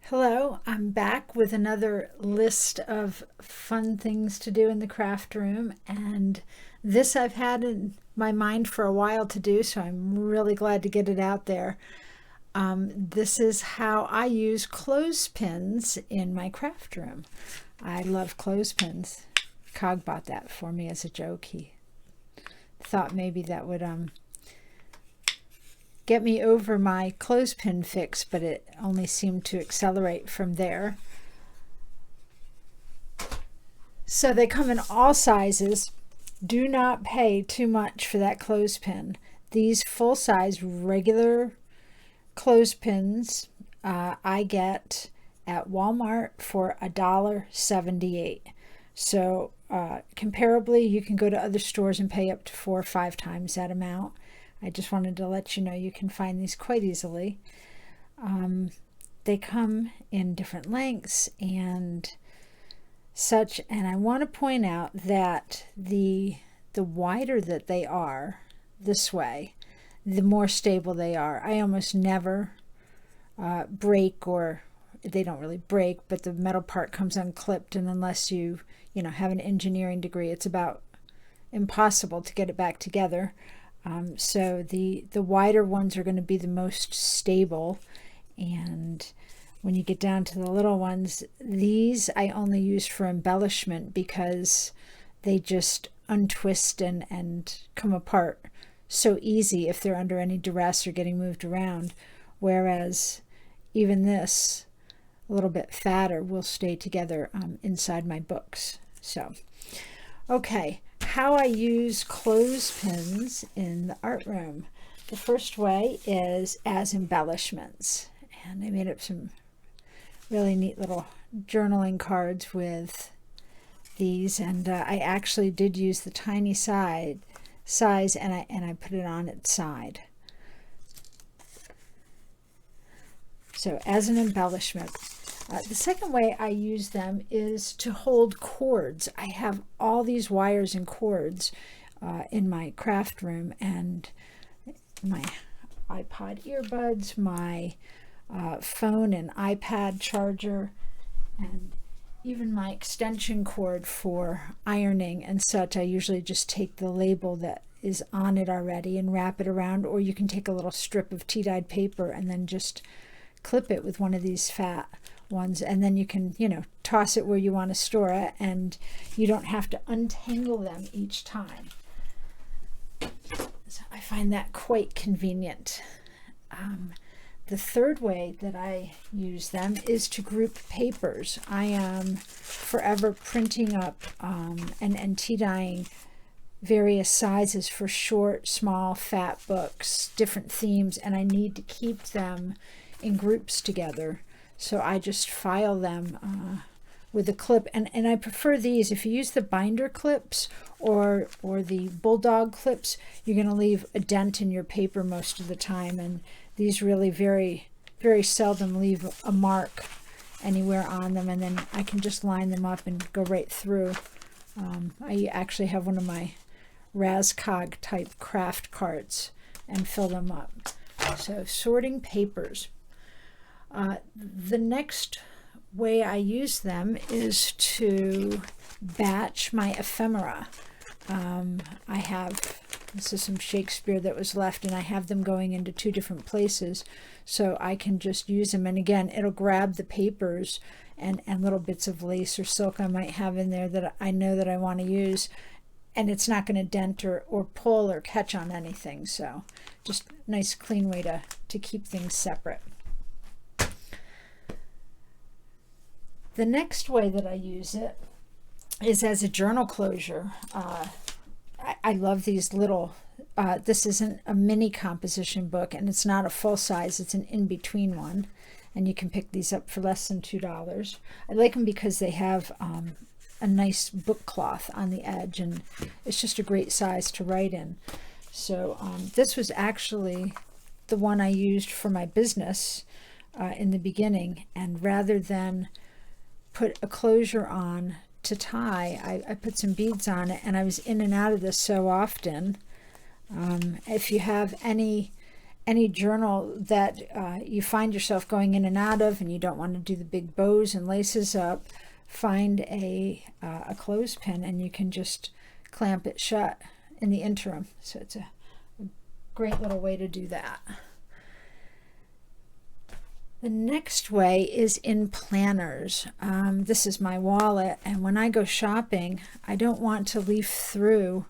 Hello, I'm back with another list of fun things to do in the craft room, and this I've had in my mind for a while to do, so I'm really glad to get it out there. This is how I use clothespins in my craft room. I love clothespins. Cog bought that for me as a joke. He thought maybe that would get me over my clothespin fix, but it only seemed to accelerate from there. So they come in all sizes. Do not pay too much for that clothespin. These full-size regular clothespins I get at Walmart for $1.78. So comparably, you can go to other stores and pay up to 4 or 5 times that amount. I just wanted to let you know you can find these quite easily. They come in different lengths and such, and I want to point out that the wider that they are this way, the more stable they are. I almost never break, or they don't really break, but the metal part comes unclipped, and unless you have an engineering degree, it's about impossible to get it back together. So the wider ones are going to be the most stable, and when you get down to the little ones, these I only use for embellishment because they just untwist and come apart so easy if they're under any duress or getting moved around, whereas even this, a little bit fatter, will stay together inside my books. So okay, how I use clothespins in the art room. The first way is as embellishments, and I made up some really neat little journaling cards with these, and I actually did use the tiny size and I put it on its side. So as an embellishment. The second way I use them is to hold cords. I have all these wires and cords in my craft room, and my iPod earbuds, my phone and iPad charger, and even my extension cord for ironing and such. I usually just take the label that is on it already and wrap it around, or you can take a little strip of tea-dyed paper and then just clip it with one of these fat ones, and then you can toss it where you want to store it, and you don't have to untangle them each time. So I find that quite convenient. The third way that I use them is to group papers. I am forever printing up and tea-dyeing various sizes for short, small, fat books, different themes, and I need to keep them in groups together. So I just file them with a clip, and I prefer these. If you use the binder clips or the bulldog clips, you're going to leave a dent in your paper most of the time, and these really very, very seldom leave a mark anywhere on them, and then I can just line them up and go right through. I actually have one of my Rascog type craft carts and fill them up. So sorting papers. The next way I use them is to batch my ephemera. This is some Shakespeare that was left, and I have them going into 2 different places, so I can just use them. And again, it'll grab the papers and little bits of lace or silk I might have in there that I know that I want to use, and it's not going to dent or pull or catch on anything. So just a nice clean way to keep things separate. The next way that I use it is as a journal closure. I love these little, this isn't a mini composition book, and it's not a full size, it's an in-between one, and you can pick these up for less than $2. I like them because they have a nice book cloth on the edge, and it's just a great size to write in. So this was actually the one I used for my business in the beginning, and rather than put a closure on to tie, I put some beads on it, and I was in and out of this so often. If you have any any journal that you find yourself going in and out of and you don't want to do the big bows and laces up, find a clothespin and you can just clamp it shut in the interim. So it's a great little way to do that. The next way is in planners. This is my wallet, and when I go shopping, I don't want to leaf through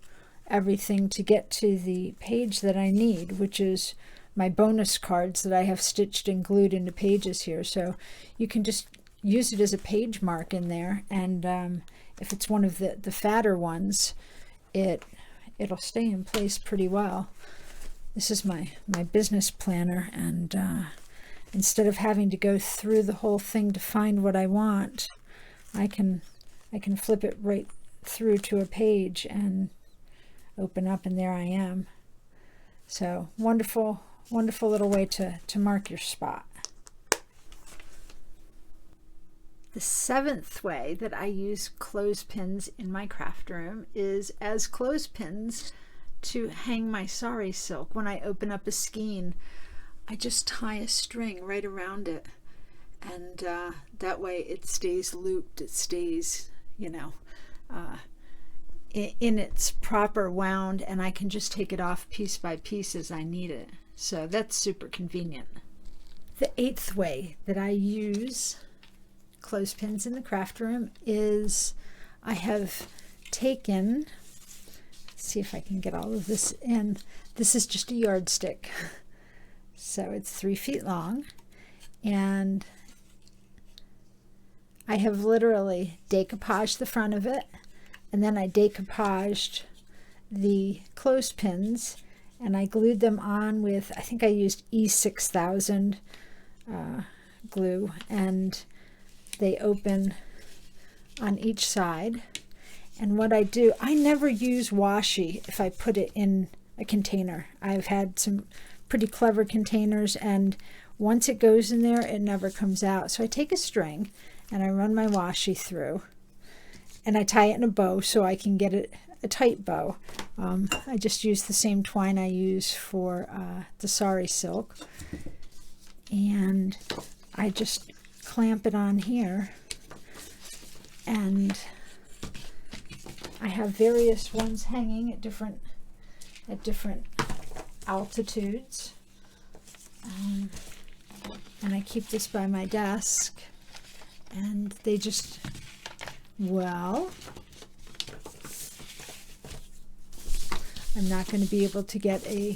everything to get to the page that I need, which is my bonus cards that I have stitched and glued into pages here. So you can just use it as a page mark in there, and if it's one of the fatter ones, it'll stay in place pretty well. This is my business planner, and instead of having to go through the whole thing to find what I want, I can flip it right through to a page and open up, and there I am. So wonderful, wonderful little way to mark your spot. The seventh way that I use clothespins in my craft room is as clothespins to hang my sari silk. When I open up a skein, I just tie a string right around it, and that way it stays looped. It stays, in its proper wound, and I can just take it off piece by piece as I need it. So that's super convenient. The eighth way that I use clothespins in the craft room is I have taken, let's see if I can get all of this in. This is just a yardstick. So it's 3 feet long, and I have literally decoupaged the front of it, and then I decoupaged the clothespins, and I glued them on with, I think I used E6000 glue, and they open on each side. And what I do, I never use washi if I put it in a container. I've had some pretty clever containers, and once it goes in there, it never comes out. So I take a string and I run my washi through, and I tie it in a bow so I can get it a tight bow. I just use the same twine I use for the sari silk, and I just clamp it on here, and I have various ones hanging at different altitudes, and I keep this by my desk, and they just, well, I'm not going to be able to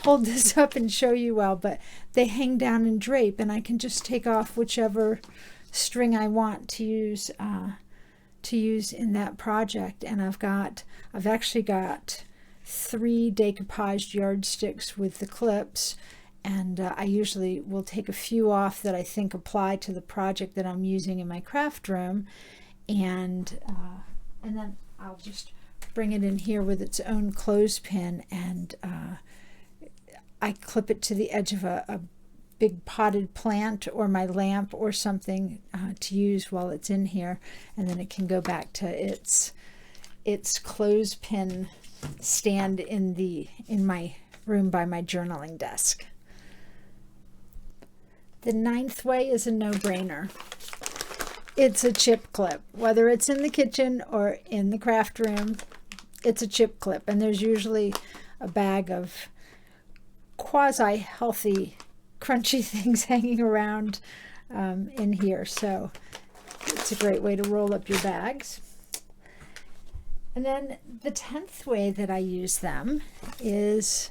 hold this up and show you well, but they hang down and drape, and I can just take off whichever string I want to use in that project. And I've actually got 3 decoupaged yardsticks with the clips, and I usually will take a few off that I think apply to the project that I'm using in my craft room, and then I'll just bring it in here with its own clothespin, and I clip it to the edge of a big potted plant or my lamp or something to use while it's in here, and then it can go back to its clothespin stand in my room by my journaling desk. The 9th way is a no-brainer. It's a chip clip. Whether it's in the kitchen or in the craft room, it's a chip clip, and there's usually a bag of quasi-healthy crunchy things hanging around in here, so it's a great way to roll up your bags. And then the 10th way that I use them is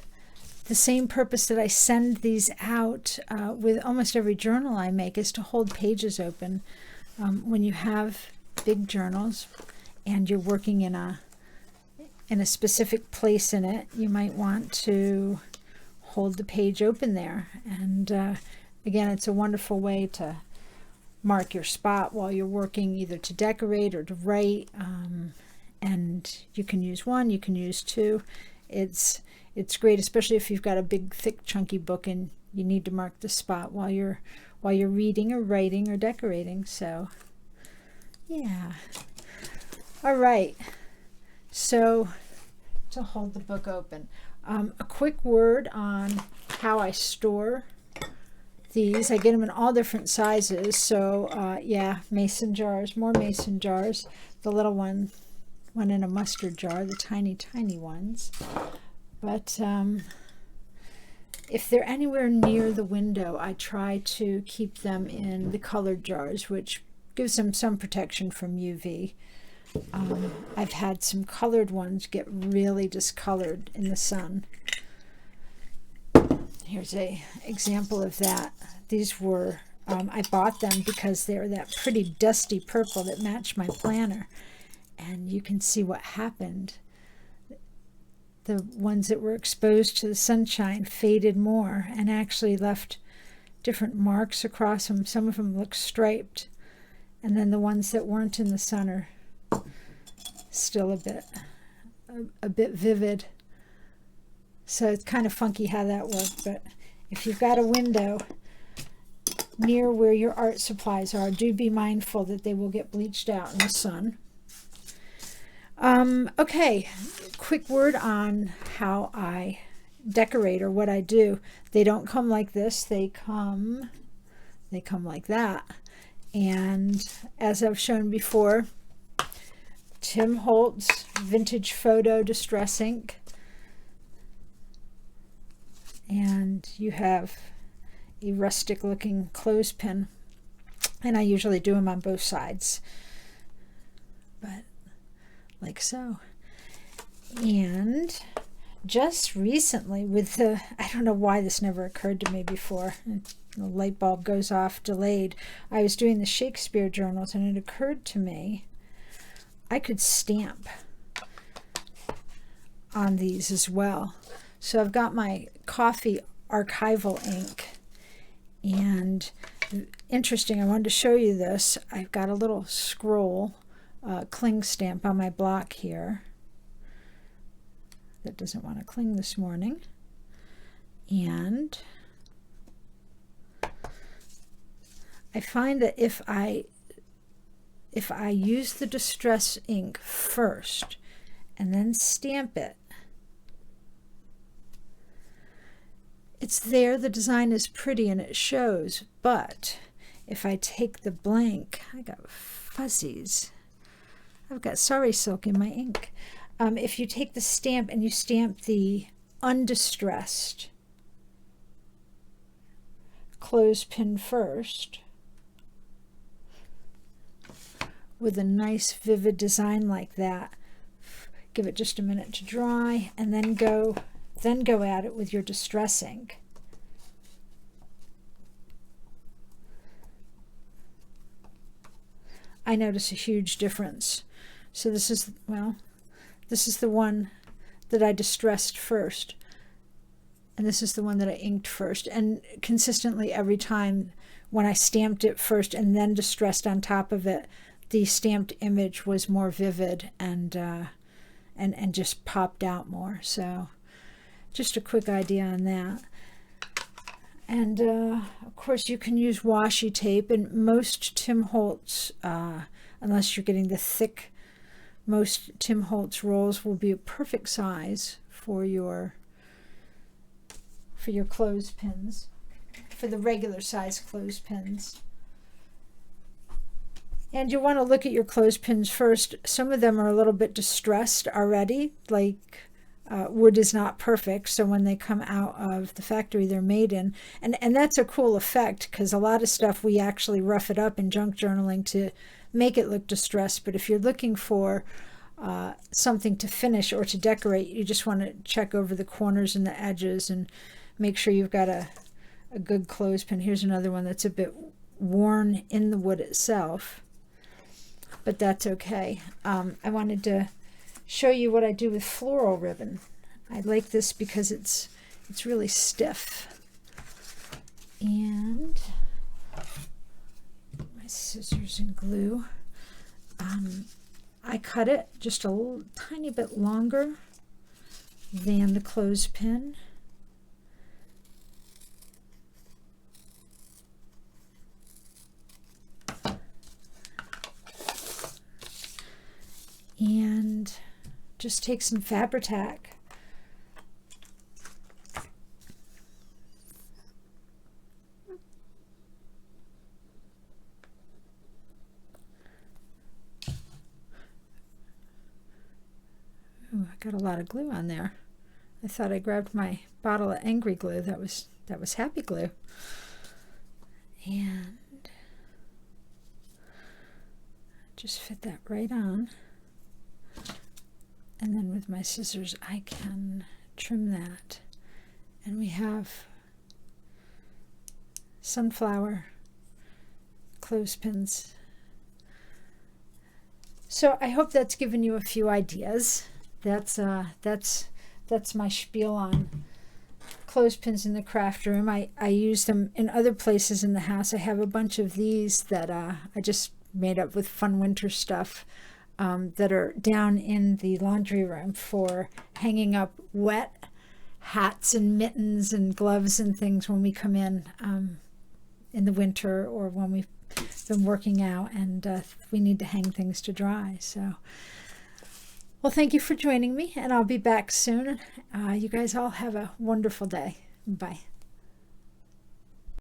the same purpose that I send these out with almost every journal I make, is to hold pages open. When you have big journals and you're working in a specific place in it, you might want to hold the page open there. And again, it's a wonderful way to mark your spot while you're working, either to decorate or to write. And you can use 1, you can use 2. It's great, especially if you've got a big, thick, chunky book and you need to mark the spot while you're reading or writing or decorating. So yeah. All right. So to hold the book open, a quick word on how I store these. I get them in all different sizes. So yeah, mason jars, more mason jars. The little one went in a mustard jar, the tiny, tiny ones. But if they're anywhere near the window, I try to keep them in the colored jars, which gives them some protection from UV. I've had some colored ones get really discolored in the sun. Here's a example of that. These were, I bought them because they were that pretty dusty purple that matched my planner. And you can see what happened. The ones that were exposed to the sunshine faded more and actually left different marks across them. Some of them look striped. And then the ones that weren't in the sun are still a bit vivid. So it's kind of funky how that worked. But if you've got a window near where your art supplies are, do be mindful that they will get bleached out in the sun. Okay, quick word on how I decorate, or what I do. They don't come like this. They come like that. And as I've shown before, Tim Holtz Vintage Photo Distress Ink. And you have a rustic looking clothespin. And I usually do them on both sides. But like so. And just recently with the, I don't know why this never occurred to me before. The light bulb goes off delayed. I was doing the Shakespeare journals and it occurred to me I could stamp on these as well. So I've got my coffee archival ink, and interesting, I wanted to show you this. I've got a little scroll cling stamp on my block here that doesn't want to cling this morning, and I find that if I use the distress ink first and then stamp it, it's there, the design is pretty and it shows. But if I take the blank, I got fuzzies. I've got sorry silk in my ink. If you take the stamp and you stamp the undistressed clothespin first, with a nice vivid design like that, give it just a minute to dry, and then go at it with your distress ink. I notice a huge difference. So this is, well, this is the one that I distressed first, and this is the one that I inked first. And consistently every time when I stamped it first and then distressed on top of it, the stamped image was more vivid and just popped out more. So just a quick idea on that. And of course you can use washi tape, and most Tim Holtz, unless you're getting the thick, most Tim Holtz rolls will be a perfect size for your clothespins, for the regular size clothespins. And you want to look at your clothespins first. Some of them are a little bit distressed already, like wood is not perfect, so when they come out of the factory they're made in. And that's a cool effect, because a lot of stuff we actually rough it up in junk journaling to make it look distressed. But if you're looking for something to finish or to decorate, you just want to check over the corners and the edges and make sure you've got a good clothespin. Here's another one that's a bit worn in the wood itself, but that's okay. I wanted to show you what I do with floral ribbon. I like this because it's really stiff. And my scissors and glue. I cut it just a little tiny bit longer than the clothespin. And just take some Fabri-Tac got a lot of glue on there. I thought I grabbed my bottle of Angry Glue. That was Happy Glue. And just fit that right on. And then with my scissors, I can trim that. And we have sunflower clothespins. So I hope that's given you a few ideas. That's my spiel on clothespins in the craft room. I use them in other places in the house. I have a bunch of these that I just made up with fun winter stuff that are down in the laundry room for hanging up wet hats and mittens and gloves and things when we come in the winter, or when we've been working out and we need to hang things to dry. So, well, thank you for joining me, and I'll be back soon. You guys all have a wonderful day. Bye.